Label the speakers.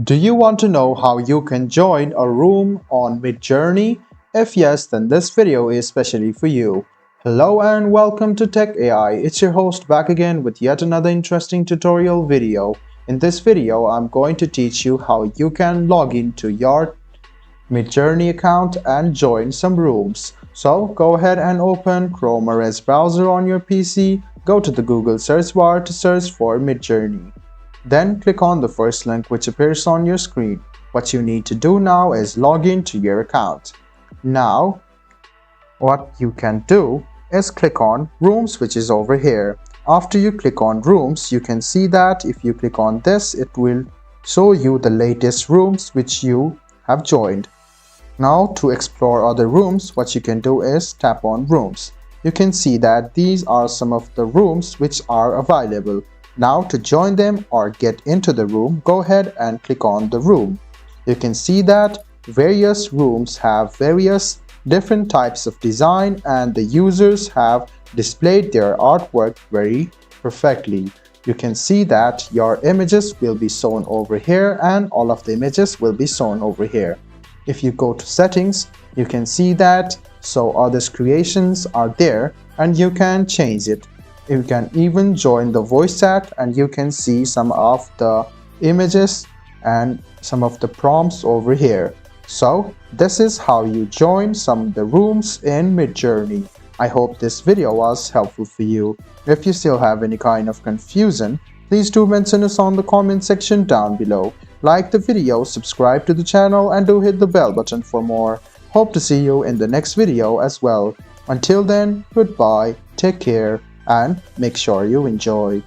Speaker 1: Do you want to know how you can join a room on Midjourney? If yes, then this video is specially for you. Hello and welcome to Tech AI. It's your host back again with yet another interesting tutorial video. In this video, I'm going to teach you how you can log into your Midjourney account and join some rooms. So go ahead and open Chrome or Edge browser on your PC. Go to the Google search bar to search for Midjourney. Then click on the first link which appears on your screen. What you need to do now is log in to your account. Now, what you can do is click on Rooms, which is over here. After you click on Rooms, you can see that if you click on this, it will show you the latest rooms which you have joined. Now, to explore other rooms, what you can do is tap on Rooms. You can see that these are some of the rooms which are available. Now, to join them or get into the room, go ahead and click on the room. You can see that various rooms have various different types of design and the users have displayed their artwork very perfectly. You can see that your images will be shown over here and all of the images will be shown over here. If you go to settings, you can see that so others creations are there and you can change it. You can even join the voice chat and you can see some of the images and some of the prompts over here. So this is how you join some of the rooms in Midjourney. I hope this video was helpful for you. If you still have any kind of confusion, please do mention us on the comment section down below. Like the video, subscribe to the channel and do hit the bell button for more. Hope to see you in the next video as well. Until then, goodbye, take care, and make sure you enjoy.